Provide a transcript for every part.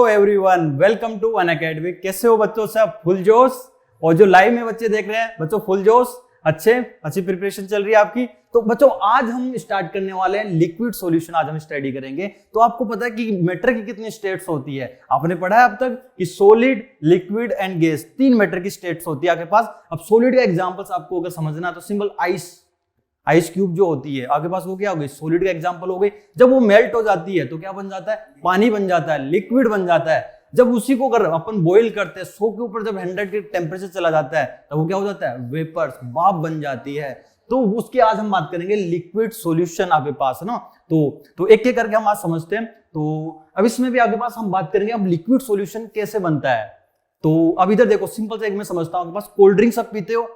Everyone, welcome to Unacademy. कैसे हो बच्चों? सब फुल जोश? और जो लाइव में बच्चे देख रहे हैं बच्चों, फुल जोश, अच्छी प्रिपरेशन चल रही है आपकी। तो बच्चों आज हम स्टार्ट करने वाले हैं लिक्विड सॉल्यूशन। आज हम स्टडी करेंगे। तो आपको पता है कि मैटर की कितनी स्टेट्स होती है? आपने पढ़ा है अब तक कि solid, liquid and gas, 3 matter की स्टेट्स होती है आपके पास। अब सॉलिड का एग्जांपल्स आपको अगर समझना है तो सिंपल आइस क्यूब जो होती है आपके पास, वो क्या हो गई? सॉलिड का एग्जांपल हो गई। जब वो मेल्ट हो जाती है तो क्या बन जाता है? पानी बन जाता है, लिक्विड बन जाता है। जब उसी को अगर अपन बॉईल करते हैं 100 के ऊपर, जब 100 के टेम्परेचर चला जाता है तो वो क्या हो जाता है? वेपर्स, भाप बन जाती है। तो उसकी आज हम बात करेंगे लिक्विड सॉल्यूशन आपके पास है ना। तो एक एक करके हम आज समझते हैं। तो अब इसमें भी आपके पास हम बात करेंगे अब लिक्विड सॉल्यूशन कैसे बनता है। तो अब इधर देखो, सिंपल से एक मैं समझता हूं। आपके पास कोल्ड ड्रिंक सब पीते हो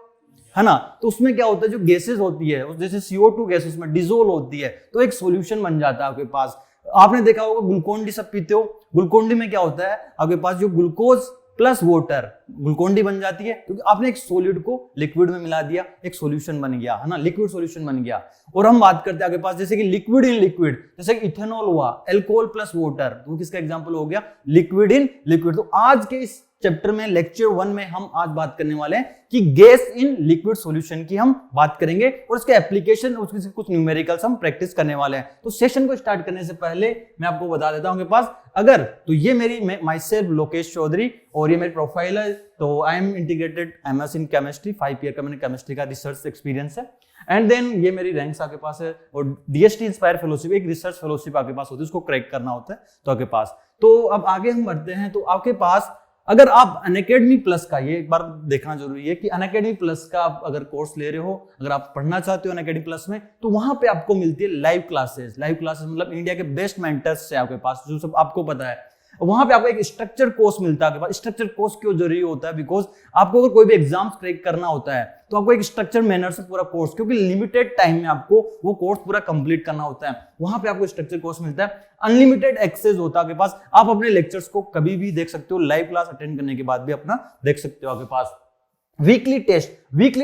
है ना, तो उसमें क्या होता है, जो गैसेस होती है जैसे CO2 गैस उसमें डिसोल्व होती है तो एक सॉल्यूशन बन जाता है आपके पास। आपने देखा होगा ग्लूकोन डी सब पीते हो। ग्लूकोन डी में क्या होता है आपके पास? जो glucose plus water Glucon D बन जाती है, क्योंकि आपने एक सॉलिड को लिक्विड में मिला दिया, एक सॉल्यूशन बन गया है ना, लिक्विड सॉल्यूशन बन गया। और हम बात करते हैं आपके पास जैसे कि लिक्विड इन लिक्विड, जैसे कि इथेनॉल हुआ, अल्कोहल प्लस वाटर, तो किसका एग्जांपल हो गया? Liquid in liquid. तो आज के इस चैप्टर में, लेक्चर 1 में हम आज बात करने वाले हैं कि गैस इन लिक्विड सॉल्यूशन की हम बात करेंगे और उसके एप्लीकेशन, उसके कुछ न्यूमेरिकल्स हम प्रैक्टिस करने वाले हैं। तो सेशन को स्टार्ट करने से पहले मैं आपको बता देता हूं, के पास अगर तो ये मेरी माई सेल्फ लोकेश चौधरी और ये मेरी प्रोफाइल है। तो I am integrated MS in chemistry, 5 year का मैंने केमिस्ट्री का रिसर्च एक्सपीरियंस है। एंड देन ये मेरी रैंक्स आपके पास है। और DST इंस्पायर फेलोशिप, एक रिसर्च फेलोशिप आपके पास होती है, उसको क्रैक करना होता है तो आपके पास। तो अब आगे हम बढ़ते हैं। तो आपके पास अगर आप अनअकैडमी प्लस का, ये एक बार देखना जरूरी है कि अनअकैडमी प्लस का आप अगर कोर्स ले रहे हो, अगर आप पढ़ना चाहते हो अनअकैडमी प्लस में, तो वहां पे आपको मिलती है लाइव क्लासेस। लाइव क्लासेस मतलब इंडिया के बेस्ट मेंटर्स से आपके पास, जो सब आपको पता है। वहां पे आपको एक स्ट्रक्चर कोर्स मिलता है आपके पास। स्ट्रक्चर कोर्स क्यों जरूरी होता है? बिकॉज आपको अगर कोई भी एग्जाम्स क्रैक करना होता है तो आपको एक स्ट्रक्चर मैनर से पूरा कोर्स, क्योंकि लिमिटेड टाइम में आपको वो कोर्स पूरा कंप्लीट करना होता है, वहां पे आपको स्ट्रक्चर कोर्स मिलता है। अनलिमिटेड एक्सेस होता है आपके पास। आप अपने लेक्चर्स को कभी भी देख सकते हो, लाइव क्लास अटेंड करने के बाद भी अपना देख सकते हो आपके पास। वीकली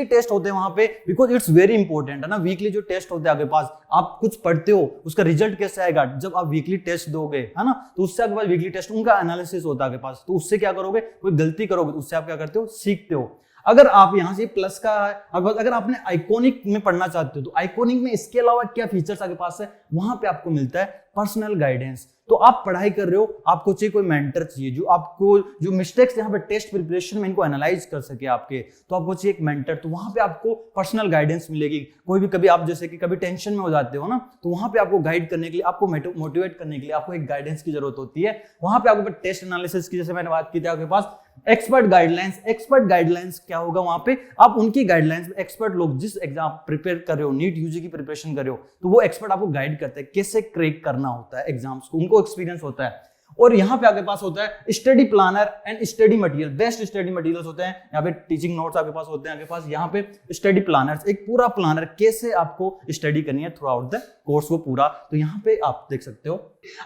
टेस्ट होते हैं वहां पे, बिकॉज इट्स वेरी इंपॉर्टेंट है ना। वीकली जो टेस्ट होते हैं आपके पास, आप कुछ पढ़ते हो, उसका रिजल्ट कैसे आएगा? जब आप वीकली टेस्ट दोगे है ना, तो उससे आपके पास वीकली टेस्ट, उनका एनालिसिस होता है आपके पास। तो उससे क्या करोगे? कोई गलती करोगे तो उससे आप क्या करते हो? सीखते हो। अगर आप यहां से प्लस का, अगर आपने आइकॉनिक में पढ़ना चाहते हो तो आइकॉनिक में इसके अलावा क्या फीचर्स आपके पास है, वहां पे आपको मिलता है पर्सनल गाइडेंस। तो आप पढ़ाई कर रहे हो, आपको चाहिए कोई मेंटर चाहिए जो आपको, जो मिस्टेक्स यहाँ पे टेस्ट प्रिपरेशन में इनको एनालाइज कर सके आपके, तो आपको चाहिए एक मेंटर। तो वहां पे आपको पर्सनल गाइडेंस मिलेगी। कोई भी कभी आप जैसे कि कभी टेंशन में हो जाते हो ना, तो वहां पे आपको गाइड करने के लिए, आपको मोटिवेट करने के लिए आपको एक गाइडेंस की जरूरत होती है। वहां पे आपको टेस्ट एनालिसिस की, जैसे मैंने बात की थी, आपके पास एक्सपर्ट गाइडलाइंस क्या होगा? वहां पे आप उनकी गाइडलाइंस, एक्सपर्ट लोग जिस एग्जाम प्रिपेयर कर रहे हो, नीट यूजी की प्रिपरेशन कर रहे हो, तो वो एक्सपर्ट आपको गाइड करते हैं कैसे क्रैक करना होता है एग्जाम्स को, उनको एक्सपीरियंस होता है। और यहाँ पे आपके पास होता है study planner and study material, best study materials होते हैं। यहाँ पे टीचिंग नोट्स आपके पास होते हैं आपके पास। यहाँ पे स्टडी प्लानर्स, एक पूरा प्लानर कैसे आपको स्टडी करनी है थ्रू आउट द कोर्स को पूरा, तो यहाँ पे आप देख सकते हो।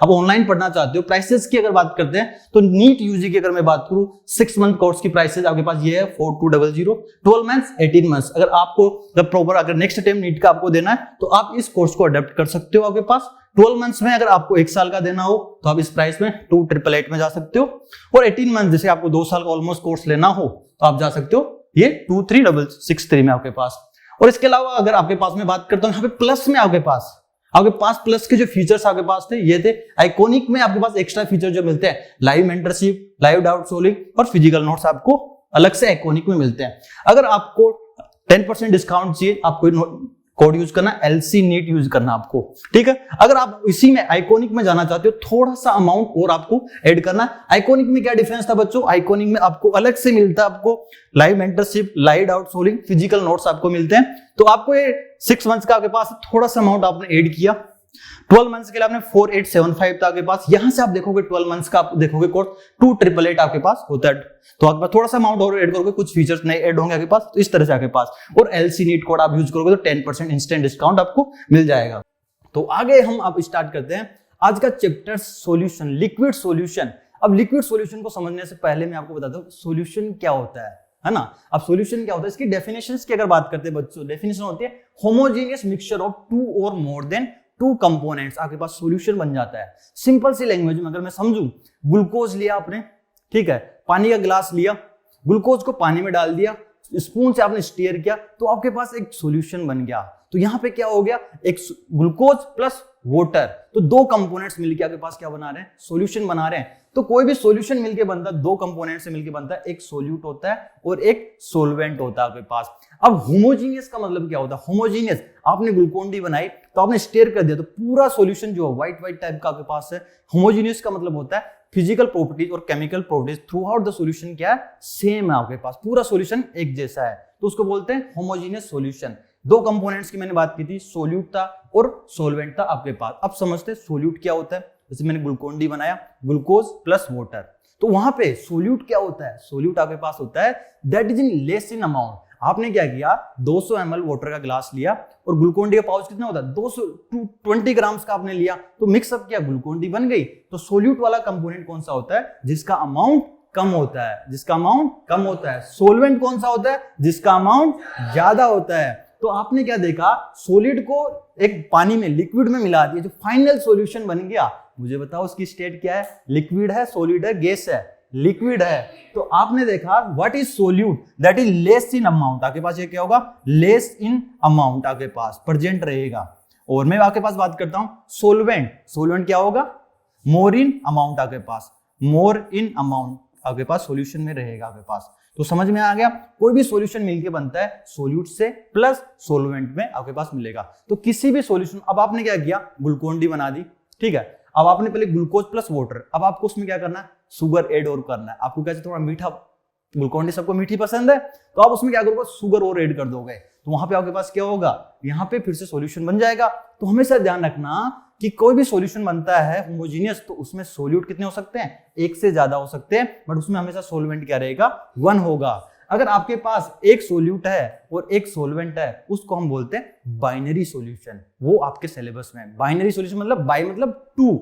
अब ऑनलाइन पढ़ना चाहते हो, प्राइसेस की अगर बात करते हैं तो नीट यूजी की अगर मैं बात करूं, 6 मंथ कोर्स की प्राइसेस आपके पास ये है 4200, 12 मंथ्स 18 मंथ्स। अगर आपको जब प्रॉपर अगर नेक्स्ट टाइम नीट का आपको देना है तो आप इस कोर्स को अडेप्ट कर सकते हो आपके पास। 12 मंथ्स में अगर आपको 1 साल का देना हो तो आप इस प्राइस में 2888 में जा सकते हो। और 18 मंथ जैसे आपको 2 साल का ऑलमोस्ट कोर्स लेना हो तो आप जा सकते हो ये 23663 में आपके पास। और इसके अलावा अगर आपके पास में बात करता हूं, यहाँ पे प्लस में आपके पास प्लस के जो फीचर्स आपके पास थे ये थे। आइकॉनिक में आपके पास एक्स्ट्रा फीचर जो मिलते हैं, live mentorship, live doubt solving और फिजिकल नोट्स आपको अलग से आइकॉनिक में मिलते हैं। अगर आपको 10% डिस्काउंट चाहिए, आपको कोड यूज करना, LC नीट यूज करना आपको, ठीक है। अगर आप इसी में आइकॉनिक में जाना चाहते हो, थोड़ा सा अमाउंट और आपको ऐड करना है। आइकॉनिक में क्या डिफरेंस था बच्चों? आइकॉनिक में आपको अलग से मिलता है, आपको live mentorship, live doubt solving, physical notes आपको मिलते हैं। तो आपको ये 6 मंथ्स का आपके पास थोड़ा सा अमाउंट आपने ऐड किया। 12 मंथ्स के लिए आपने 4875 था आपके पास। यहां से आप देखोगे 12 मंथ्स का आप देखोगे कोर्स 2888 आपके पास होता है। तो आपके पास थोड़ा सा अमाउंट और ऐड करोगे, कुछ फीचर्स नए ऐड होंगे आपके पास, तो इस तरह से आपके पास। और LC नीट कोड आप यूज करोगे तो 10% इंस्टेंट डिस्काउंट आपको मिल जाएगा। तो आगे हम आप स्टार्ट करते हैं आज का चैप्टर सॉल्यूशन, लिक्विड सॉल्यूशन। अब लिक्विड सॉल्यूशन को समझने से पहले मैं आपको बताता हूं सॉल्यूशन क्या होता है ना। अब सॉल्यूशन क्या होता है, इसकी डेफिनेशंस की अगर बात करते हैं बच्चों, डेफिनेशन होती है होमोजेनियस मिक्सचर ऑफ 2 और मोर देन टू कंपोनेंट्स, आपके पास सॉल्यूशन बन जाता है। सिंपल सी लैंग्वेज में अगर मैं समझूं, ग्लूकोज लिया आपने, ठीक है, पानी का गिलास लिया, ग्लूकोज को पानी में डाल दिया, स्पून से आपने स्टीयर किया, तो आपके पास एक सॉल्यूशन बन गया। तो यहां पे क्या हो गया, एक ग्लूकोज प्लस वाटर, तो दो कंपोनेंट्स मिलके आपके पास क्या बना रहे हैं, सॉल्यूशन बना रहे हैं। तो कोई भी सॉल्यूशन मिलके बनता है, दो कंपोनेंट से मिलके बनता है, एक सोल्यूट होता है और एक सोलवेंट होता है आपके पास। अब होमोजीनियस का मतलब क्या होता है, होमोजीनियस, आपने ग्लूकोन डी बनाई तो आपने स्टीयर कर दिया तो पूरा सॉल्यूशन जो है व्हाइट व्हाइट टाइप का आपके पास है। होमोजीनियस का मतलब होता है फिजिकल प्रॉपर्टीज और chemical properties through out the solution क्या है, सेम है आपके पास, पूरा सॉल्यूशन एक जैसा है, तो उसको बोलते हैं होमोजीनियस सॉल्यूशन। दो कंपोनेंट्स की मैंने बात की थी, सोल्यूट था और सोलवेंट था आपके पास। अब समझते हैं सोल्यूट क्या होता है। जैसे मैंने ग्लूकोन डी बनाया, ग्लूकोज प्लस वाटर, तो वहां पे सोल्यूट क्या होता है, सोल्यूट आपके पास होता है that is in less in amount. आपने क्या किया, 200 ml वाटर का ग्लास लिया और ग्लूकोन डी का पाउच कितना होता है, 220 ग्राम्स का आपने लिया, तो मिक्सअप किया, ग्लूकोन डी बन गई। तो सोल्यूट वाला कंपोनेंट कौन सा होता है, जिसका अमाउंट कम होता है, जिसका अमाउंट कम होता है। सोलवेंट कौन सा होता है, जिसका अमाउंट ज्यादा होता है। तो आपने क्या देखा, सॉलिड को एक पानी में, लिक्विड में मिला दिया, जो फाइनल सॉल्यूशन बन गया। मुझे बताओ उसकी स्टेट क्या है, लिक्विड है, सॉलिड है, गैस है, लिक्विड है। तो आपने देखा what is solute, that is less in amount. आपके पास ये क्या होगा, लेस इन अमाउंट आपके पास प्रेजेंट रहेगा। और मैं आपके पास बात करता हूं सोलवेंट, सोलवेंट क्या होगा, मोर इन अमाउंट, आपके पास मोर इन अमाउंट आपके पास सॉल्यूशन में रहेगा आपके पास। तो समझ में आ गया, कोई भी सॉल्यूशन मिलके बनता है सोल्यूट से प्लस सोलवेंट में आपके पास मिलेगा। तो किसी भी सॉल्यूशन, अब आपने क्या किया, ग्लूकोन डी बना दी, ठीक है, अब आपने पहले ग्लूकोज प्लस वाटर, अब आपको उसमें क्या करना है, शुगर ऐड और करना है। आपको कैसे, थोड़ा मीठा, ग्लूकोन डी सबको मीठी पसंद है, तो आप उसमें क्या करोगे, शुगर और ऐड कर दोगे, तो वहां पे आपके पास क्या होगा, यहाँ पे फिर से सॉल्यूशन बन जाएगा। तो हमेशा ध्यान रखना कि कोई भी सॉल्यूशन बनता है होमोजीनियस, तो उसमें सोल्यूट कितने हो सकते हैं, एक से ज्यादा हो सकते हैं, बट उसमें हमेशा सोलवेंट क्या रहेगा, 1 होगा। अगर आपके पास एक सोल्यूट है और एक सोलवेंट है, उसको हम बोलते हैं बाइनरी सॉल्यूशन। वो आपके सिलेबस में बाइनरी सॉल्यूशन मतलब बाई मतलब 2,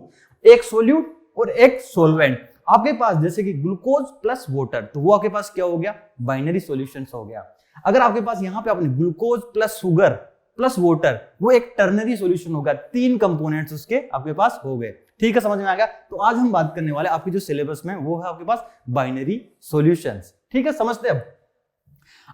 एक सोल्यूट और एक सोलवेंट आपके पास, जैसे कि ग्लूकोज प्लस वाटर, तो वो आपके पास क्या हो गया, बाइनरी सॉल्यूशन हो गया। अगर आपके पास यहाँ पे आपने glucose plus sugar plus water, वो एक टर्नरी सॉल्यूशन होगा, 3 कंपोनेंट्स उसके आपके पास हो गए। ठीक है, समझ में आ गया। तो आज हम बात करने वाले आपके जो सिलेबस में वो है आपके पास बाइनरी सॉल्यूशंस। ठीक है, समझते हैं।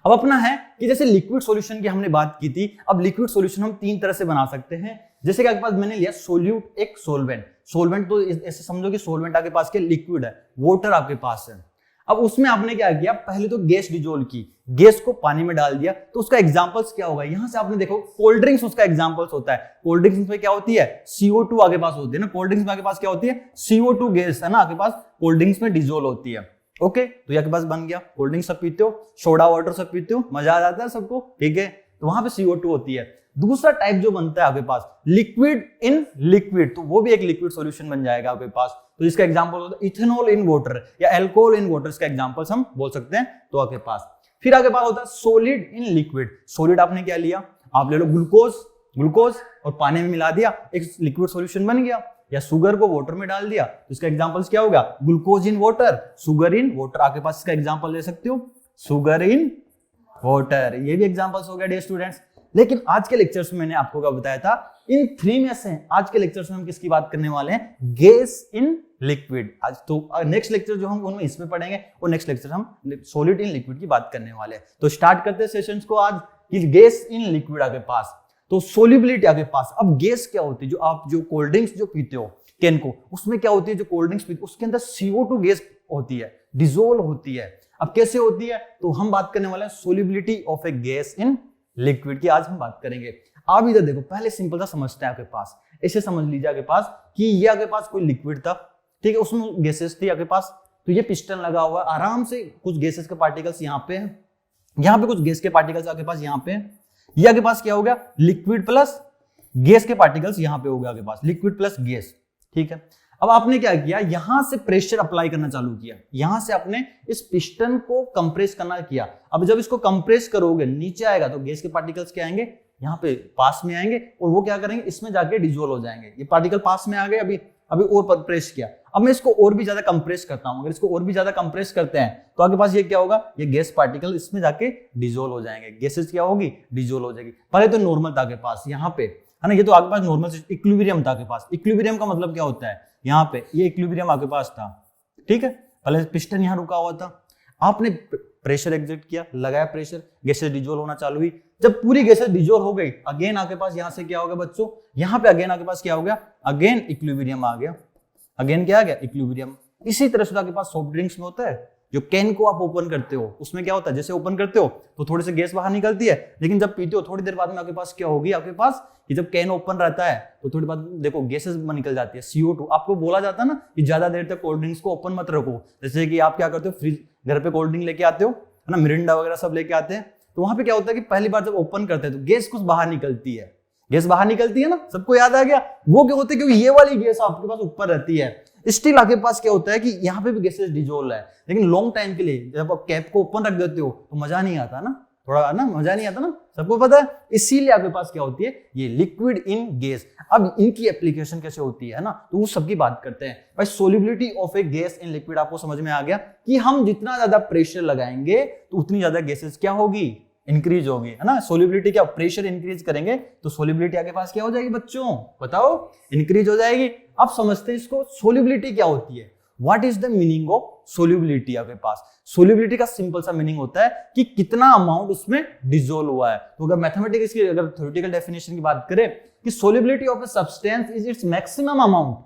अब अपना है कि जैसे लिक्विड सॉल्यूशन की हमने बात की थी, अब लिक्विड सॉल्यूशन हम 3 तरह से बना सकते हैं। जैसे कि आपके पास मैंने लिया सोल्यूट, एक सोलवेंट। सोलवेंट तो ऐसे समझो कि सोलवेंट आपके पास के लिक्विड है, वाटर आपके पास है। अब उसमें आपने क्या किया, पहले तो गैस डिजोल्व की, गैस को पानी में डाल दिया, तो उसका एग्जांपल्स क्या होगा, यहां से आपने देखो कोल्ड ड्रिंक्स उसका एग्जांपल्स होता है। कोल्ड ड्रिंक्स में क्या होती है, CO2 आपके पास होती है ना, कोल्ड ड्रिंक्स में आपके पास क्या होती है, CO2 गैस है ना, आपके पास कोल्ड ड्रिंक्स में डिजोल्व होती है। ओके, तो ये आपके पास बन गया, कोल्ड ड्रिंक सब पीते हो, सोडा वाटर सब पीते हो, मजा आ जाता है सबको, ठीक है, तो वहां पे CO2 होती है। दूसरा टाइप जो बनता है आपके पास लिक्विड इन लिक्विड, तो वो भी एक लिक्विड सॉल्यूशन बन जाएगा आपके पास। तो इसका एग्जांपल होता है इथेनॉल इन वाटर या अल्कोहल इन वाटर, इसका एग्जांपल्स हम बोल सकते हैं। तो आपके पास फिर आपके पास होता है सॉलिड इन लिक्विड। सॉलिड आपने क्या लिया, आप ले लो ग्लूकोज और पानी में मिला दिया, एक लिक्विड सॉल्यूशन बन गया। या शुगर को वाटर में डाल दिया, तो इसका एग्जांपल्स क्या होगा, glucose in water, sugar in water. आपके पास इसका एग्जांपल ले सकते हो, शुगर इन वाटर, ये भी एग्जांपल्स हो गया डियर स्टूडेंट्स। लेकिन आज के लेक्चर्स में मैंने आपको क्या बताया था, इन 3 में से आज के लेक्चर्स में हम किसकी बात करने वाले हैं, गैस इन लिक्विड। आज तो नेक्स्ट लेक्चर जो हम उनमें इसमें पढ़ेंगे और नेक्स्ट लेक्चर हम सॉलिड इन लिक्विड की बात करने वाले हैं। तो स्टार्ट करते हैं सेशंस को आज कि गैस इन लिक्विड आपके पास, तो सोल्युबिलिटी आपके पास। अब गैस क्या होती है, जो आप जो कोल्ड ड्रिंक्स जो पीते हो कैन को, उसमें क्या होती है, जो कोल्ड ड्रिंक्स पीते हो उसके अंदर CO2 गैस होती है, डिसोल्व होती है। अब कैसे होती है, तो हम बात करने वाले हैं solubility of a gas in liquid की आज हम बात करेंगे। आप इधर देखो, पहले सिंपल सा समझते हैं आपके पास, ऐसे समझ लीजिए आपके पास कि ये आपके पास कोई लिक्विड था, ठीक है, उसमें गैसेस थी आपके पास, तो ये पिस्टन लगा हुआ है, आराम से कुछ गैसेस के पार्टिकल्स यहाँ पे हैं, यहाँ पे कुछ गैस के पार्टिकल्स आपके पास यहाँ पे हैं। ये आपके पास क्या हो गया, लिक्विड प्लस गैस के पार्टिकल्स यहाँ पे हो गया आपके पास, लिक्विड प्लस गैस, ठीक है। अब आपने क्या किया, यहां से प्रेशर अप्लाई करना चालू किया, यहां से आपने इस पिस्टन को कंप्रेस करना किया। अब जब इसको कंप्रेस करोगे नीचे आएगा तो गैस के पार्टिकल्स क्या आएंगे, यहाँ पे पास में आएंगे और वो क्या करेंगे, इसमें जाके डिसॉल्व हो जाएंगे। ये पार्टिकल पास में आ गए, अभी और प्रेस किया। अब मैं इसको और भी ज्यादा कंप्रेस करता हूं, अगर इसको और भी ज्यादा कंप्रेस करते हैं तो आपके पास ये क्या होगा, ये गैस पार्टिकल इसमें जाके डिसॉल्व हो जाएंगे, गैसेस क्या होगी, डिसॉल्व हो जाएगी। पहले तो नॉर्मल था आपके पास, यहाँ पे है ना। ये तो आपके पास नॉर्मल इक्विलिब्रियम था आपके पास। इक्विलिब्रियम का मतलब क्या होता है, यहाँ पे ये इक्विलिब्रियम आपके पास था, ठीक है। पहले पिस्टन यहाँ रुका हुआ था, आपने प्रेशर एग्जर्ट किया, लगाया प्रेशर, गैसेस डिजोल्व होना चालू हुई। जब पूरी गैसेस डिजोल्व हो गई, अगेन आपके पास यहाँ से क्या हो गया बच्चों, यहाँ पे अगेन आपके पास क्या हो गया, अगेन इक्विलिब्रियम आ गया। अगेन क्या आ गया, इक्विलिब्रियम। इसी तरह से आपके पास सॉफ्ट ड्रिंक्स में होता है, जो कैन को आप ओपन करते हो उसमें क्या होता है, जैसे ओपन करते हो तो थोड़ी सी गैस बाहर निकलती है, लेकिन जब पीते हो थोड़ी देर बाद में आपके पास क्या होगी, आपके पास कि जब कैन ओपन रहता है तो थोड़ी बाद देखो गैसेस निकल जाती है, CO2। आपको बोला जाता है ना कि ज्यादा देर तक कोल्ड ड्रिंक्स को ओपन मत रखो। जैसे कि आप क्या करते हो, फ्रिज घर पे कोल्ड ड्रिंक लेके आते हो, है ना, मिरिंडा वगैरह सब लेके आते हैं, तो वहां पे क्या होता है कि पहली बार जब ओपन करते हैं तो गैस कुछ बाहर निकलती है, गैस बाहर निकलती है ना, सबको याद आ गया। वो क्या होता है, क्योंकि ये वाली गैस आपके पास ऊपर रहती है। स्टिल आपके पास क्या होता है कि यहाँ पे भी गैसेस डिजोल्व है, लेकिन लॉन्ग टाइम के लिए जब आप कैप को ओपन रख देते हो तो मजा नहीं आता ना, थोड़ा ना मजा नहीं आता ना, सबको पता है। इसीलिए आपके पास क्या होती है, ये लिक्विड इन गैस। अब इनकी एप्लीकेशन कैसे होती है ना, तो वो सबकी बात करते हैं भाई। Solubility of a gas in liquid आपको समझ में आ गया कि हम जितना ज्यादा प्रेशर लगाएंगे तो उतनी ज्यादा गैसेस क्या होगी, इंक्रीज होगी, है ना। सोल्युबिलिटी क्या, प्रेशर इंक्रीज करेंगे तो सोल्युबिलिटी आपके पास क्या हो जाएगी बच्चों, बताओ, इंक्रीज हो जाएगी। अब समझते हैं इसको, सोल्युबिलिटी क्या होती है, what is the meaning of solubility. आपके पास सोल्युबिलिटी का सिंपल सा मीनिंग होता है कि कितना अमाउंट उसमें डिसोल्व हुआ है। तो अगर मैथमेटिक्स की, अगर थ्योरेटिकल डेफिनेशन की बात करें कि solubility of a substance is its maximum amount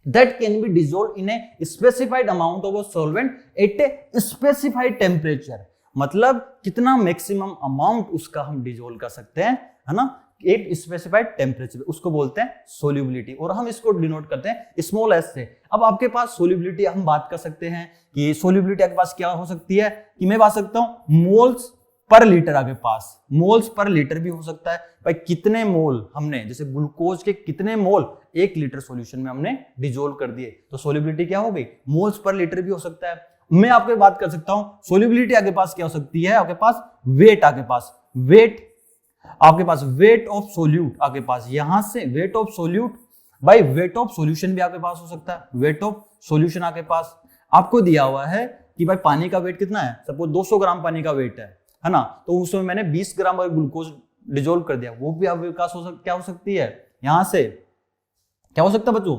that can be dissolved in a specified amount of a solvent at a specified temperature। मतलब कितना मैक्सिमम अमाउंट उसका हम डिजोल्व कर सकते हैं, है ना, एक स्पेसिफाइड टेम्परेचर, उसको बोलते हैं सोल्युबिलिटी, और हम इसको डिनोट करते हैं स्मॉल एस से। अब आपके पास सोल्युबिलिटी हम बात कर सकते हैं कि सोल्युबिलिटी आपके पास क्या हो सकती है, कि मैं बात सकता हूं मोल्स पर लीटर। आपके पास मोल्स पर लीटर भी हो सकता है भाई, कितने मोल हमने, जैसे ग्लूकोज के कितने मोल 1 लीटर सॉल्यूशन में हमने डिजोल्व कर दिए, तो सोल्युबिलिटी क्या हो गई, मोल्स पर लीटर भी हो सकता है। मैं आपको बात कर सकता हूं सोल्युबिलिटी आपके पास क्या हो सकती है, आपके पास वेट, आपके पास वेट, आपके पास वेट ऑफ सोल्यूट, आपके पास यहां से वेट ऑफ सोल्यूट, भाई वेट ऑफ सॉल्यूशन भी आपके पास हो सकता है। वेट ऑफ सॉल्यूशन आपके पास आपको दिया हुआ है कि भाई पानी का वेट कितना है, सपोज 200 ग्राम पानी का वेट है ना, तो उसमें मैंने 20 ग्राम ग्लूकोज डिजोल्व कर दिया, वो भी आपके पास क्या हो सकती है, यहां से क्या हो सकता है बच्चों,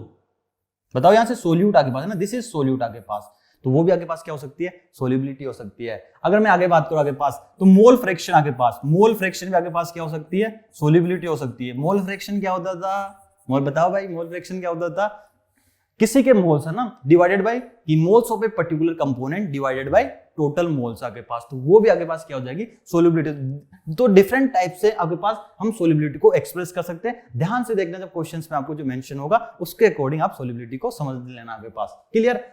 बताओ, यहां से सोल्यूट आपके पास है ना, दिस इज सोल्यूट आपके पास, तो वो भी आपके पास क्या हो सकती है, सोल्युबिलिटी हो सकती है। अगर मैं आगे बात करूं आपके पास, तो मोल फ्रैक्शन आपके पास, मोल फ्रैक्शन भी आपके पास क्या हो सकती है, सोल्युबिलिटी हो सकती है। मोल फ्रैक्शन क्या होता था, मोल बताओ भाई, मोल फ्रैक्शन क्या होता था, किसी के मोल्स है ना डिवाइडेड बाय की moles of a particular component divided by total moles आपके पास, तो वो भी आपके पास क्या हो जाएगी, सोल्युबिलिटी। तो डिफरेंट टाइप से आपके पास हम सोल्युबिलिटी को एक्सप्रेस कर सकते हैं। ध्यान से देखना, जब क्वेश्चंस में आपको जो मेंशन होगा उसके अकॉर्डिंग आप सोल्युबिलिटी को समझ लेना आपके पास, क्लियर।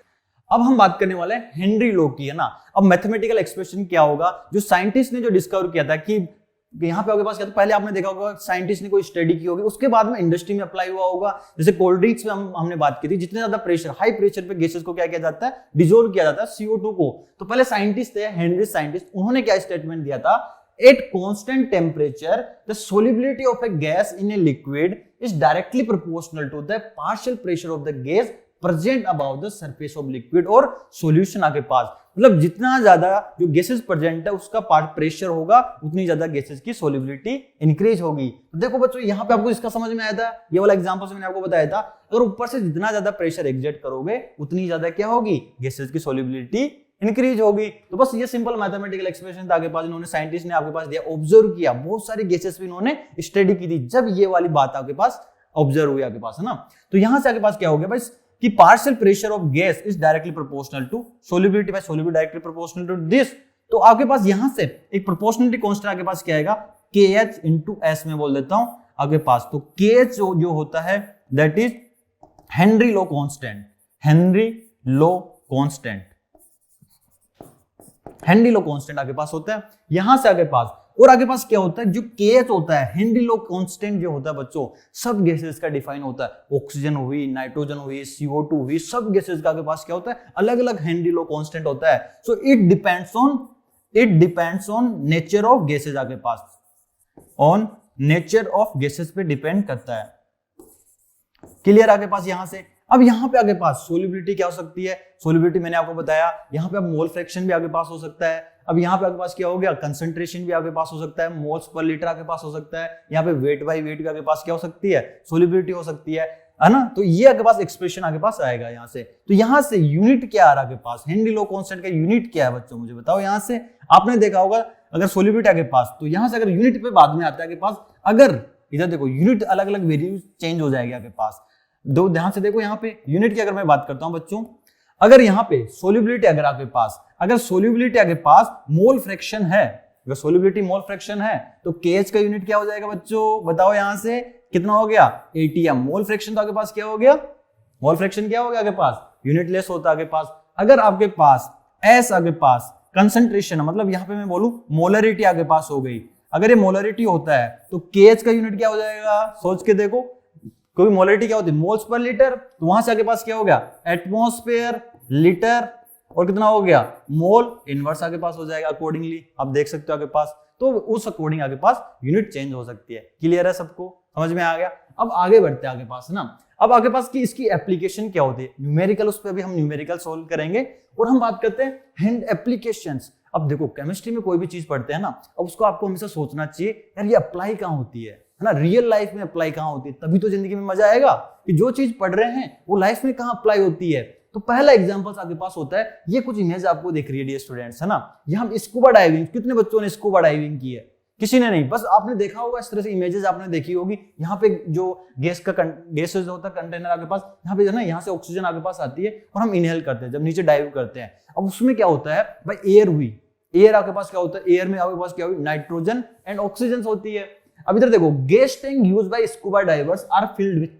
अब हम बात करने वाले हैं हेनरी लॉ की, है ना। अब मैथमेटिकल एक्सप्रेशन क्या होगा, जो साइंटिस्ट ने जो डिस्कवर किया था कि यहाँ पे आपके पास क्या था, पहले आपने देखा होगा साइंटिस्ट ने कोई स्टडी की होगी, उसके बाद में इंडस्ट्री में अप्लाई हुआ होगा। जैसे कोल्ड ड्रिंक्स में हमने बात की थी, जितने ज्यादा प्रेशर, हाई प्रेशर पे गैसेस को क्या किया जाता है, डिजोल्व किया जाता है, CO2 को। तो पहले साइंटिस्ट थे हेनरी साइंटिस्ट, उन्होंने क्या स्टेटमेंट दिया था, at constant temperature the solubility of a gas in a liquid is directly proportional to the partial pressure of the gas present about the surface of liquid और solution आपके पास। मतलब जितना ज्यादा जो गैसेस प्रेजेंट है उसका पार्ट प्रेशर होगा, उतनी ज्यादा गैसेस की सॉल्युबिलिटी इंक्रीज होगी। तो देखो बच्चों, यहाँ पे आपको इसका समझ में आया था, ये वाला एग्जांपल से मैंने आपको बताया था, अगर ऊपर से जितना ज्यादा प्रेशर एग्जर्ट करोगे उतनी ज्यादा क्या होगी, गैसेस की सॉल्युबिलिटी इंक्रीज होगी। तो बस ये सिंपल मैथमेटिकल एक्सप्रेशन था आपके पास, इन्होंने साइंटिस्ट ने आपके पास दिया, ऑब्जर्व किया, बहुत सारी गैसेस भी इन्होंने स्टडी की थी, जब ये वाली बात आपके पास ऑब्जर्व हुई आपके पास, है ना। तो यहां से आपके पास क्या हो गया भाई, कि partial pressure of gas is directly proportional to solubility, by solubility directly proportional to this. तो आपके पास यहां से एक प्रोपोर्शनलिटी कांस्टेंट आपके पास क्या आएगा, KH into S में बोल देता हूं आपके पास। तो KH जो होता है that is Henry law constant, Henry law constant, Henry law constant आपके पास होता है यहां से आपके पास। और आगे पास क्या होता है, जो KH होता है, हेनरी लॉ कांस्टेंट जो होता है बच्चों, सब गैसेस का डिफाइन होता है, ऑक्सीजन हुई, नाइट्रोजन हुई, CO2 हुई, सब गैसेस का आपके पास क्या होता है, अलग अलग हेनरी लॉ कांस्टेंट होता है। So it depends on nature of gases आपके पास, ऑन नेचर ऑफ गैसेस पे डिपेंड करता है, क्लियर। आगे पास यहां से अब यहाँ पे आगे पास सोल्युबिलिटी क्या हो सकती है, सोल्युबिलिटी मैंने आपको बताया, यहाँ पे अब मोल फ्रैक्शन भी आगे पास हो सकता है। अब यहाँ पे आपके पास क्या हो गया, कंसंट्रेशन भी आपके पास हो सकता है, मोल्स पर लीटर आपके पास हो सकता है, यहाँ पे वेट बाई वेट भी आपके पास क्या हो सकती है, सोल्युबिलिटी हो सकती है ना। तो ये आपके पास एक्सप्रेशन आपके पास आएगा यहाँ से। तो यहाँ से यूनिट क्या आ रहा है आपके पास, हेनरी लॉ कांस्टेंट का यूनिट क्या है बच्चों, मुझे बताओ। यहाँ से आपने देखा होगा अगर सोल्युबिलिटी आपके पास, तो यहाँ से अगर यूनिट पे बाद में आता है आपके पास, अगर इधर देखो यूनिट अलग अलग वैल्यू चेंज हो जाएगी आपके पास। दो ध्यान से देखो, यहाँ पे यूनिट की अगर मैं बात करता हूँ बच्चों, अगर यहाँ पे सोल्युबिलिटी अगर आपके पास, अगर सोल्युबिलिटी आपके पास मोल फ्रैक्शन है, अगर सोल्युबिलिटी मोल फ्रैक्शन है, तो केएच का यूनिट क्या हो जाएगा बच्चों, बताओ। यहाँ से कितना हो गया, एटीएम। मोल फ्रैक्शन तो आपके पास क्या हो गया, मोल फ्रैक्शन क्या हो गया आपके पास, यूनिट लेस होता है आपके पास। अगर आपके पास एस आपके पास कंसंट्रेशन है, मतलब यहाँ पे मैं बोलूं मोलरिटी आपके पास हो गई, अगर ये मोलरिटी होता है तो केएच का यूनिट क्या हो जाएगा, सोच के देखो, क्योंकि मोलरिटी क्या होती है, मोल्स पर लीटर, तो वहां से आपके पास क्या हो गया, एटमॉस्फेयर लीटर, और कितना हो गया, मोल इनवर्स आपके पास हो जाएगा अकॉर्डिंगली, आप देख सकते हो आपके पास। तो उस अकॉर्डिंग आपके पास यूनिट चेंज हो सकती है। क्लियर है सबको, समझ में आ गया। अब आगे बढ़ते हैं आगे पास ना, अब आगे पास की इसकी एप्लीकेशन क्या होती है, न्यूमेरिकल, उस पर अभी हम न्यूमेरिकल सोल्व करेंगे, और हम बात करते हैं हैंड एप्लीकेशंस। अब देखो केमिस्ट्री में कोई भी चीज पढ़ते हैं ना, अब उसको आपको हमेशा सोचना चाहिए यार ये अप्लाई कहाँ होती है ना, रियल लाइफ में अप्लाई कहाँ होती है, तभी तो जिंदगी में मजा आएगा कि जो चीज पढ़ रहे हैं वो लाइफ में कहाँ अप्लाई होती है। तो पहला एग्जांपल आपके पास होता है, ये कुछ इमेज आपको दिख रही है डियर स्टूडेंट्स, है ना, यहाँ स्कूबा डाइविंग, कितने बच्चों ने स्कूबा डाइविंग की है, किसी ने नहीं, बस आपने देखा होगा इस तरह से इमेजेस आपने देखी होगी। यहाँ पे जो गैसेज होता है कंटेनर आपके पास, यहाँ पे जो है ना, यहाँ से ऑक्सीजन आपके पास आती है और हम इनहेल करते हैं जब नीचे डाइव करते हैं। अब उसमें क्या होता है भाई, एयर हुई, एयर आपके पास क्या होता है, एयर में आपके पास क्या हुई, नाइट्रोजन एंड ऑक्सीजन होती है। अब इधर देखो, gas tank used by scuba divers are filled with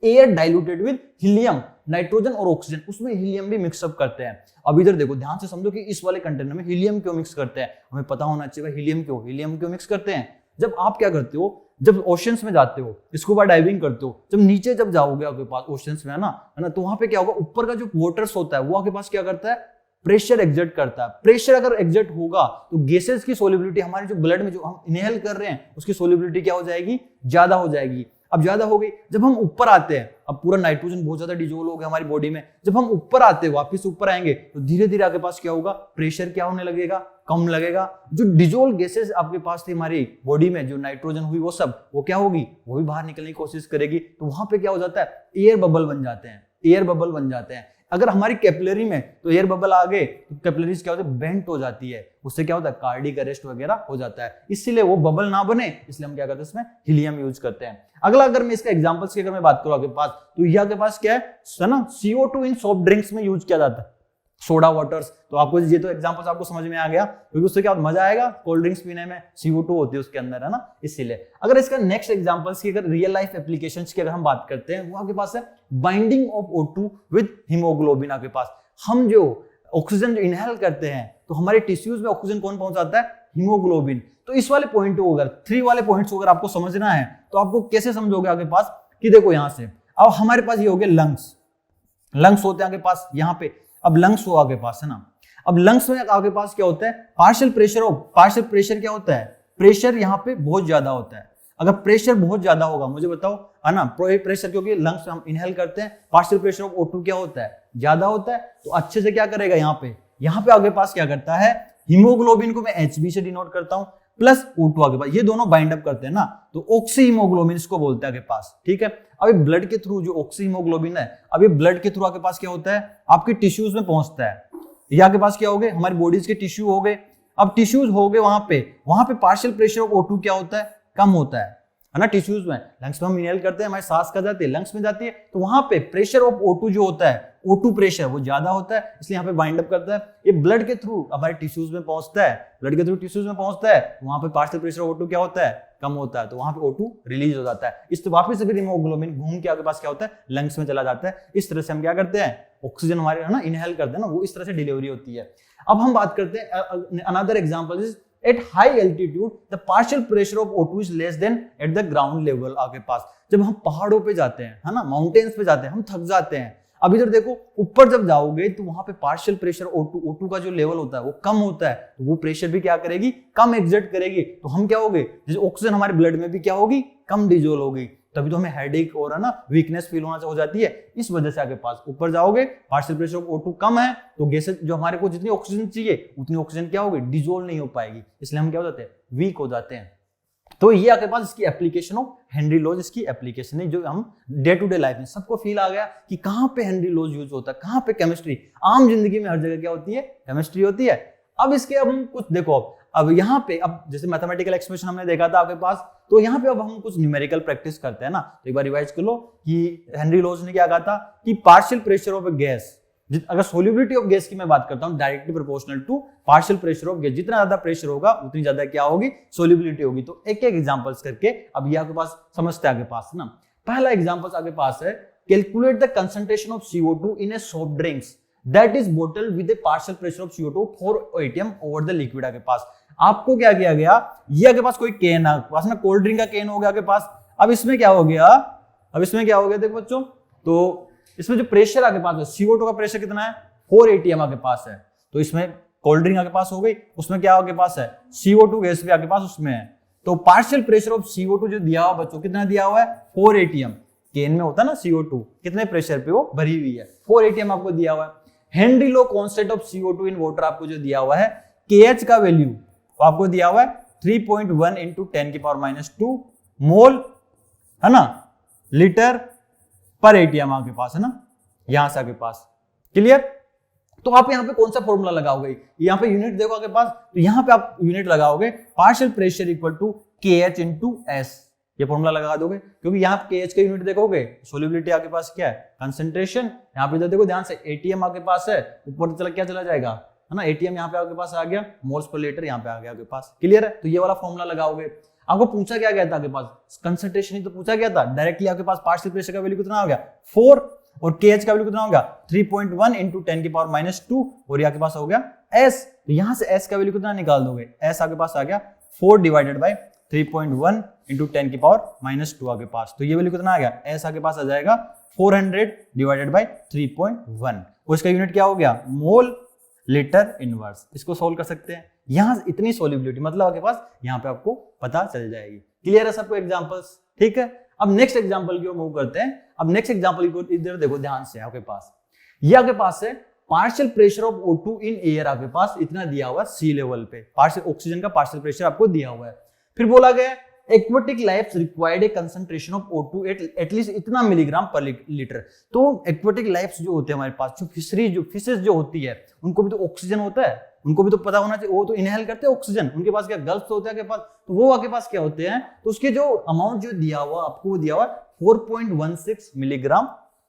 air diluted with helium, nitrogen और ऑक्सीजन, उसमें हीलियम भी मिक्सअप करते हैं। अब इधर देखो ध्यान से समझो कि इस वाले कंटेनर में हीलियम क्यों मिक्स करते हैं, हमें पता होना चाहिए हीलियम क्यों मिक्स करते हैं। जब आप क्या करते हो, जब ओशंस में जाते हो, स्कूबा डाइविंग करते हो, जब नीचे जब जाओगे आपके पास ओशंस में, है ना, तो वहां पे क्या होगा, ऊपर का जो वाटर्स होता है वो आपके पास क्या करता है, प्रेशर एक्सर्ट करता है। प्रेशर अगर एक्सर्ट होगा तो गैसेस की सोल्युबिलिटी, हमारे जो ब्लड में जो हम इनहेल कर रहे हैं उसकी सोल्युबिलिटी क्या हो जाएगी, ज्यादा हो जाएगी। अब ज्यादा हो गई, जब हम ऊपर आते हैं, अब पूरा नाइट्रोजन बहुत ज्यादा डिजोल्व हो गया हमारी बॉडी में, जब हम ऊपर आते हैं, वापस ऊपर आएंगे, तो धीरे धीरे आपके पास क्या होगा, प्रेशर क्या होने लगेगा, कम लगेगा। जो डिजोल्व गैसेस आपके पास थी हमारी बॉडी में, जो नाइट्रोजन हुई वो सब, वो क्या होगी, वो भी बाहर निकलने की कोशिश करेगी। तो वहां पे क्या हो जाता है, एयर बबल बन जाते हैं, एयर बबल बन जाते हैं। अगर हमारी कैपिलरी में तो एयर बबल आ गए तो कैपिलरीज क्या होता है, बेंट हो जाती है, उससे क्या होता है, कार्डिक अरेस्ट वगैरह हो जाता है। इसीलिए वो बबल ना बने, इसलिए हम क्या करते हैं, इसमें हीलियम यूज करते हैं। अगला अगर मैं इसका एग्जांपल्स की अगर मैं बात करूं आपके पास, तो ये आपके पास क्या है ना, CO2 इन सॉफ्ट ड्रिंक्स में यूज किया जाता है, सोडा वाटर्स। तो आपको ये तो एग्जांपल्स आपको समझ में आ गया, क्योंकि उससे क्या मजा आएगा कोल्ड ड्रिंक्स पीने में, CO2 होती है उसके अंदर, है ना, इसीलिए। अगर इसका नेक्स्ट एग्जांपल्स की अगर रियल लाइफ एप्लीकेशंस की अगर हम बात करते हैं, वो आपके पास है binding of O2 with haemoglobin. आपके पास हम जो ऑक्सीजन इनहेल करते हैं तो हमारे टिश्यूज में ऑक्सीजन कौन पहुंचाता है, हीमोग्लोबिन। तो इस वाले पॉइंट को अगर 3 वाले पॉइंट्स को अगर आपको समझना है तो आपको कैसे समझोगे आपके पास, कि देखो यहां से अब हमारे पास ये हो गए लंग्स, लंग्स होते हैं आपके पास यहाँ पे। अब लंग्स हो आपके पास, है ना, अब लंग्स में आपके पास क्या होता है, पार्शियल प्रेशर क्या होता है, प्रेशर यहाँ पे बहुत ज्यादा होता है। अगर प्रेशर बहुत ज्यादा होगा, मुझे बताओ, है ना, प्रेशर, क्योंकि लंग्स में हम इनहेल करते हैं, पार्शियल प्रेशर ऑफ O2 क्या होता है, ज्यादा होता है। तो अच्छे से क्या करेगा, यहाँ पे आपके पास क्या करता है, हीमोग्लोबिन को मैं HB से डिनोट करता हूं, प्लस O2 आगे पास, ये दोनों बाइंड अप करते हैं ना, तो ऑक्सी हीमोग्लोबिन इसको बोलते हैं आपके पास, ठीक है। अभी ब्लड के थ्रू जो ऑक्सी हीमोग्लोबिन है, अभी ब्लड के थ्रू आपके पास क्या होता है, आपके टिश्यूज में पहुंचता है। ये आपके पास क्या हो गए, हमारी बॉडीज के टिश्यू हो गए। अब टिश्यूज हो गए, वहां पे पार्शियल प्रेशर ऑफ O2 क्या होता है, कम होता है ना, टिश्यूज में। लंग्स में हम इनहेल करते हैं, हमारी सांस का जाती है, लंग्स में जाती है, तो वहां पे प्रेशर ऑफ O2 जो होता है, O2 प्रेशर वो ज्यादा होता है, इसलिए यहाँ पे बाइंड अप करता है। ये ब्लड के थ्रू हमारे टिश्यूज में पहुंचता है, ब्लड के थ्रू टिश्यूज में पहुंचता है, वहां पे पार्शियल प्रेशर ऑफ O2 क्या होता है, कम होता है, तो वहां पे O2 रिलीज हो जाता है। इस वापस से फिर हीमोग्लोबिन घूम के आपके पास क्या होता है, लंग्स में चला जाता है। इस तरह से हम क्या करते हैं, ऑक्सीजन हमारे, है ना, इनहेल करते हैं ना, वो इस तरह से डिलीवरी होती है। अब हम बात करते हैं another example is at high altitude the partial pressure of O2 is less than at the ground level। आपके पास जब हम पहाड़ों पे जाते हैं, है ना, माउंटेन्स पे जाते हैं, हम थक जाते हैं। अब इधर देखो, ऊपर जब जाओगे तो वहां पे पार्शियल प्रेशर O2 का जो लेवल होता है वो कम होता है, तो वो प्रेशर भी क्या करेगी, कम एक्सर्ट करेगी। तो हम क्या होगे, जैसे ऑक्सीजन हमारे ब्लड में भी क्या होगी, कम डिजोल्व होगी। तभी तो हमें हेडेक और है ना वीकनेस फील होना हो जाती है। इस वजह से आपके पास ऊपर जाओगे, पार्शियल प्रेशर ऑफ O2 कम है तो गैसेस जो हमारे को जितनी ऑक्सीजन चाहिए उतनी ऑक्सीजन क्या होगी, डिजोल्व नहीं हो पाएगी, इसलिए हम क्या हो जाते हैं, वीक हो जाते हैं। तो ये आपके पास इसकी एप्लीकेशन ऑफ हेनरी लॉज, इसकी एप्लीकेशन है जो हम डे टू डे लाइफ में सबको फील आ गया कि कहां पे हेनरी लॉज यूज होता है, कहां पे केमिस्ट्री। आम जिंदगी में हर जगह क्या होती है, केमिस्ट्री होती है। अब इसके अब हम कुछ देखो, अब यहाँ पे अब जैसे मैथमेटिकल एक्सप्रेशन हमने देखा था आपके पास, तो यहाँ पे अब हम कुछ न्यूमेरिकल प्रैक्टिस करते हैं ना। तो एक बार रिवाइज कर लो कि हेनरी लॉज ने क्या कहा था कि partial pressure of a gas, अगर सोल्यूबिलिटी ऑफ गैस की मैं बात करता हूं directly proportional to partial pressure of gas, जितना ज्यादा प्रेशर होगा उतनी ज्यादा क्या होगी, सोल्यूबिलिटी होगी। तो एक एक एग्जांपल्स करके अब ये आपके पास समझते हैं आपके पास ना। पहला एग्जांपल्स आपके पास है, calculate the concentration of CO2 in A soft drinks that is bottle with A partial pressure of CO2 4 atm over the liquid. आपके पास आपको क्या किया गया, ये आपके पास कोई कैन है, पास में कोल्ड ड्रिंक का कैन हो गया आपके पास। अब इसमें क्या हो गया, देखो बच्चों, तो इसमें जो प्रेशर आपके पास है, CO2 का प्रेशर कितना है, 4 atm आपके पास है। तो इसमें कोल्ड ड्रिंक आपके पास हो गई, उसमें क्या आपके पास है, CO2 गैस भी आपके पास उसमें है। तो पार्शियल प्रेशर ऑफ CO2 जो दिया हुआ बच्चों, कितना दिया हुआ है, 4 atm। कैन में होता है ना CO2, कितने प्रेशर पे वो भरी हुई है, 4 atm आपको दिया हुआ है। Henry law constant of CO2 in water आपको जो दिया हुआ है, KH का वैल्यू आपको दिया हुआ है 3.1 into 10⁻², मोल है ना, लीटर पर एटीएम आपके पास है ना, यहां से आपके पास क्लियर। तो आप यहां पे कौन सा फॉर्मूला लगाओगे, यहां पे यूनिट देखो आपके पास, तो यहां पे आप यूनिट लगाओगे partial pressure equal to KH into S, ये फॉर्मूला लगा दोगे, क्योंकि यहां पे KH का यूनिट देखोगे, सोल्यूबिलिटी आपके पास क्या है, कंसंट्रेशन। यहां पे देखो ध्यान से, एटीएम आपके पास है, ऊपर चला क्या चला जाएगा है ना, एटीएम यहां पे आपके पास आ गया, मोल्स पर लीटर यहां पे आ गया आपके पास, क्लियर है। तो ये वाला फॉर्मूला लगाओगे। आपको पूछा क्या गया था आपके पास, कंसंट्रेशन ही तो पूछा गया था, डायरेक्टली आपके पास पार्शियल प्रेशर का वैल्यू कितना हो गया 4 और KH का वैल्यू कितना हो गया 3.1 into 10⁻², और ये आपके पास हो गया S। तो यहां से S का वैल्यू कितना निकाल दोगे, S आपके पास आ गया 4 डिवाइडेड बाय 3.1 into 10⁻² आपके पास। तो ये वैल्यू कितना आ गया, S आपके पास आ जाएगा 400 डिवाइडेड बाय 3.1, और इसका यूनिट क्या हो गया, मोल लीटर इनवर्स। इसको सोल्व कर सकते हैं, यहां इतनी सोल्यूबिलिटी मतलब आपके पास यहां पे आपको पता चल जाएगी। क्लियर है सबको एग्जांपल्स, ठीक है। अब नेक्स्ट एग्जांपल की ओर मूव करते हैं। अब नेक्स्ट एग्जांपल को इधर देखो ध्यान से, आपके पास ये आपके पास है partial pressure of O2 in air, आपके पास इतना दिया हुआ है सी लेवल पे, पार्शियल ऑक्सीजन का पार्शियल प्रेशर आपको दिया हुआ है। फिर बोला गया aquatic life required A concentration of O2 at least इतना मिलीग्राम पर लीटर। तो एक्वेटिक लाइफ जो होते हैं हमारे पास, जो फिशेस जो होती है, उनको भी तो ऑक्सीजन होता है, उनको भी तो पता होना चाहिए, वो तो इनहेल करते हैं ऑक्सीजन, उनके पास क्या गल्स होते हैं आपके पास, तो वो आपके पास क्या होते हैं, तो उसके जो अमाउंट जो दिया हुआ आपको, वो दिया हुआ 4.16 मिलीग्राम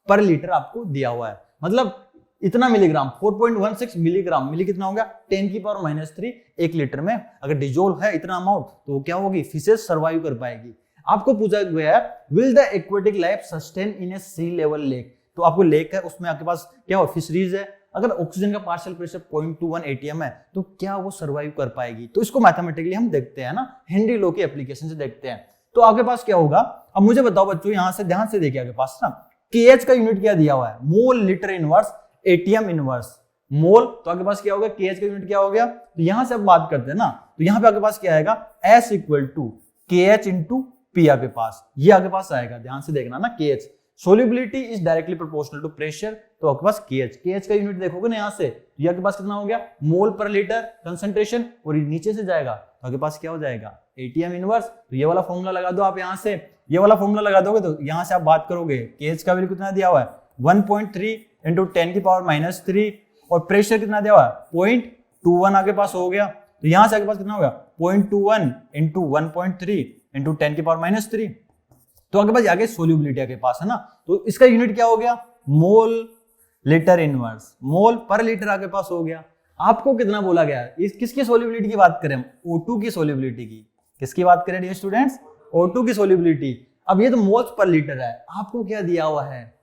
पर लीटर आपको दिया हुआ है। मतलब इतना मिलीग्राम 4.16 मिलीग्राम, मिली कितना हो गया 10⁻³ एक लीटर में। अगर डिजोल्व है इतना अमाउंट तो क्या होगी, फिशेस सर्वाइव कर पाएगी। आपको पूछा गया है will the aquatic life sustain in a sea level lake, तो आपको लेक है, उसमें आपके पास क्या हो, फिशरीज है, अगर ऑक्सीजन का पार्शियल प्रेशर 0.21 atm है तो क्या वो सर्वाइव कर पाएगी। तो इसको मैथमेटिकली हम देखते हैं ना, हेनरी लॉ की एप्लीकेशन से देखते हैं। तो आपके पास क्या होगा, अब मुझे बताओ बच्चों, यहां से ध्यान से देखिए आपके पास ना, KH का यूनिट क्या दिया हुआ है, mole litre inverse ATM inverse, mole. तो आपके पास क्या होगा, KH का यूनिट क्या हो गया, तो यहां से अब बात करते हैं ना, तो यहां पे आपके पास क्या आएगा, S equal to KH into P आपके पास, ये आपके पास आएगा, ध्यान से देखना ना, KH solubility is directly proportional to pressure, तो आपके पास KH का यूनिट देखोगे ना, यहां से ये आपके पास कितना हो गया, मोल पर लीटर कंसंट्रेशन, और नीचे से जाएगा तो आपके पास क्या हो जाएगा, एटीएम इनवर्स। तो ये वाला फॉर्मूला लगा दो आप, यहां से ये वाला फॉर्मूला लगा दोगे तो यहां से आप बात करोगे, KH का वैल्यू कितना दिया हुआ है 1.3 into 10⁻³ और प्रेशर कितना दिया हुआ है 0.21 आपके पास हो गया। तो यहां से आपके पास कितना होगा 0.21 into 1.3 into 10⁻³, तो आपके पास आगे सोल्यूबिलिटी आपके पास है ना, तो इसका यूनिट क्या हो गया, मोल लीटर इनवर्स, मोल पर लीटर आपके पास हो गया। आपको कितना बोला गया, इस किसकी सोल्यूबिलिटी की बात करें, O2 की सोल्यूबिलिटी की, किसकी बात करें डियर स्टूडेंट्स, O2 की सोल्यूबिलिटी। अब ये तो मोल्स पर लीटर है, आपको क्या दिया हुआ है,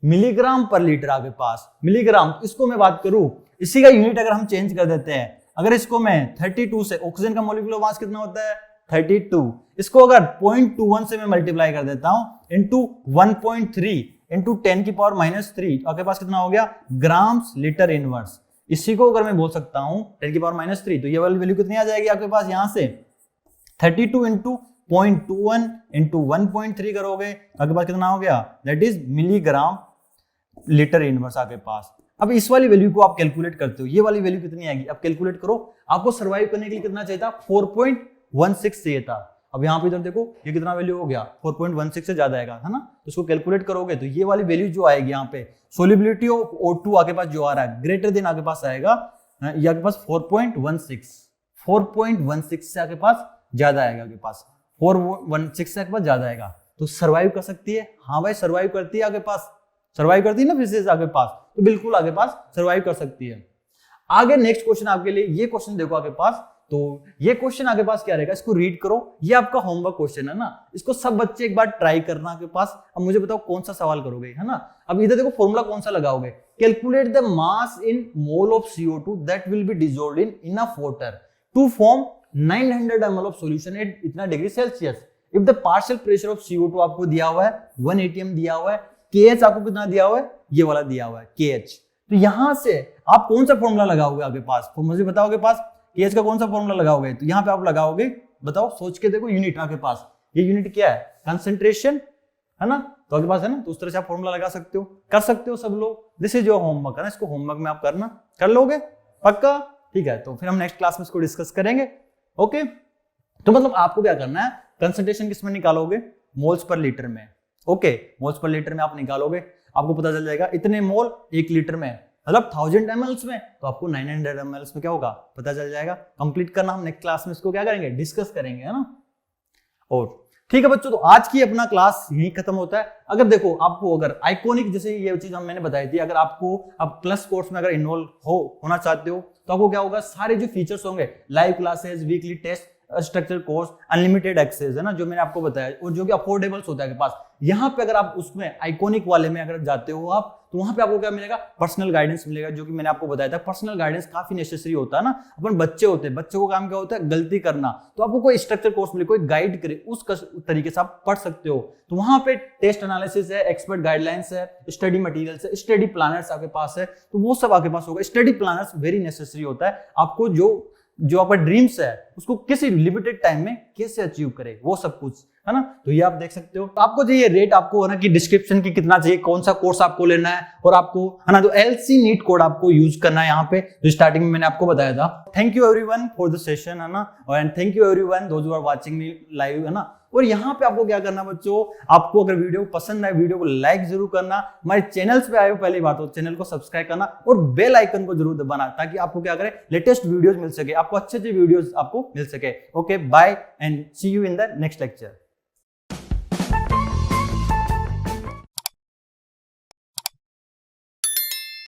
मिलीग्राम पर लीटर आपके पास, मिलीग्राम। इसको मैं बात करूं, इसी का यूनिट अगर हम चेंज कर देते हैं, अगर इसको मैं 32 से, ऑक्सीजन का मॉलिक्यूलर मास कितना होता है 32, इसको अगर 0.21 से मैं मल्टीप्लाई कर देता हूं इंटू 1.3 इंटू 10⁻³ आपके पास कितना हो गया, ग्राम्स लीटर इनवर्स। इसी को अगर मैं बोल सकता हूं 10⁻³ तो ये वाली वैल्यू कितनी आ जाएगी आपके पास, यहां से 32 इंटू 0.21 इंटू 1.3 करोगे तो आपके पास कितना हो गया, that is milligram litre inverse आपके पास। अब इस वाली वैल्यू को आप कैलकुलेट करते हो, ये वाली वैल्यू कितनी आएगी, अब कैलकुलेट करो। आपको सर्वाइव करने के लिए कितना चाहिए था, 4.16 चाहिए था। अब यहाँ पे इधर देखो ये कितना वैल्यू हो गया, 4.16 से ज्यादा आएगा, है ना। तो इसको कैलकुलेट करोगे तो ये वाली वैल्यू जो आएगी यहाँ पे, सोलिबिलिटी ऑफ O2 आपके पास जो आ रहा है ग्रेटर देन आपके पास आएगा, ये आपके पास 4.16 से आपके पास ज्यादा आएगा, आपके पास 416 से आपके पास ज्यादा आएगा। तो सर्वाइव कर सकती है, हाँ भाई सर्वाइव करती है, आपके पास सर्वाइव करती है ना फिजिक्स आपके पास, तो बिल्कुल आपके पास सर्वाइव कर सकती है। आगे नेक्स्ट क्वेश्चन आपके लिए, ये क्वेश्चन देखो आपके पास, तो ये क्वेश्चन आपके पास क्या रहेगा, इसको रीड करो, ये आपका होमवर्क क्वेश्चन है ना, इसको सब बच्चे एक बार ट्राई करना आपके पास। अब मुझे बताओ कौन सा सवाल करोगे, है ना। अब इधर देखो फॉर्मूला कौन सा लगाओगे, calculate the mass in mole of CO2 that will be dissolved in enough water to form 900 ml of solution at इतना degree Celsius. If the partial pressure of CO2 आपको दिया हुआ है 1 atm दिया हुआ है, KH आपको कितना दिया हुआ है, ये वाला दिया हुआ है KH। तो यहां से आप कौन सा फॉर्मूला लगाओगे आपके पास, मुझे बताओगे पास KH का कौन सा फॉर्मूला लगाओगे, तो यहां पे आप लगाओगे, बताओ सोच के देखो, यूनिट आपके पास, ये यूनिट क्या है, कंसंट्रेशन, है ना। तो आपके पास है ना, तो उस तरह से आप फॉर्मूला लगा सकते हो, कर सकते हो सब लोग। दिस इज योर होमवर्क है ना, इसको होमवर्क में आप करना, कर लोगे पक्का, ठीक है। तो फिर हम नेक्स्ट क्लास में इसको डिस्कस करेंगे, ओके। तो मतलब आपको क्या करना है, कंसंट्रेशन किसमें निकालोगे, मोल्स पर लीटर में, ओके। मोल्स पर लीटर में आप निकालोगे, आपको पता चल जाएगा इतने मोल 1 लीटर में, मतलब 1000 ml में, तो आपको 900 ml में क्या होगा पता चल जाएगा। कंप्लीट करना, हम नेक्स्ट क्लास में इसको क्या करेंगे, डिस्कस करेंगे, है ना। और ठीक है बच्चों, तो आज की अपना क्लास यही खत्म होता है। अगर देखो आपको अगर आइकॉनिक जैसे ये चीज हम मैंने बताई थी, अगर आपको अब प्लस कोर्स में अगर इन्वॉल्व होना चाहते हो तो आपको क्या होगा, सारे जो फीचर्स होंगे, live classes, weekly test, structure course, unlimited access, है ना, जो मैंने आपको बताया, और जो कि अफोर्डेबल होता है के पास, यहाँ पे अगर आप उसमें आइकॉनिक वाले में अगर जाते हो आप, तो वहां पे आपको क्या मिलेगा, पर्सनल गाइडेंस मिलेगा, जो कि मैंने आपको बताया था। पर्सनल गाइडेंस काफी नेसेसरी होता है ना, अपन बच्चे होते हैं, बच्चों को काम क्या होता है, गलती करना, तो आपको कोई स्ट्रक्चर कोर्स मिले, कोई गाइड करे, उस तरीके से आप पढ़ सकते हो। तो वहां पे टेस्ट एनालिसिस है, एक्सपर्ट गाइडलाइंस है, स्टडी मटेरियल्स है, स्टडी प्लानर्स आपके पास है, तो वो सब आपके पास होगा। स्टडी प्लानर्स वेरी नेसेसरी होता है, आपको जो आपका ड्रीम्स है उसको किसी लिमिटेड टाइम में कैसे अचीव करे, वो सब कुछ, है ना। तो ये आप देख सकते हो। तो आपको चाहिए रेट, आपको है ना कि डिस्क्रिप्शन की कितना चाहिए, कौन सा कोर्स आपको लेना है, और आपको है ना तो LC नीट कोड आपको यूज करना है यहाँ पे, जो स्टार्टिंग में मैंने आपको बताया था। Thank you everyone for the session, है ना, and thank you everyone those who are watching me live, है ना। और यहाँ पे आपको क्या करना बच्चों, आपको अगर वीडियो पसंद आए, वीडियो को लाइक जरूर करना, हमारे चैनल्स पे आए हो पहली बात तो चैनल को सब्सक्राइब करना, और बेल आइकन को जरूर दबाना, ताकि आपको क्या करे, लेटेस्ट वीडियोस मिल सके, आपको अच्छे वीडियोस आपको मिल सके। Okay, bye and see you in the next lecture.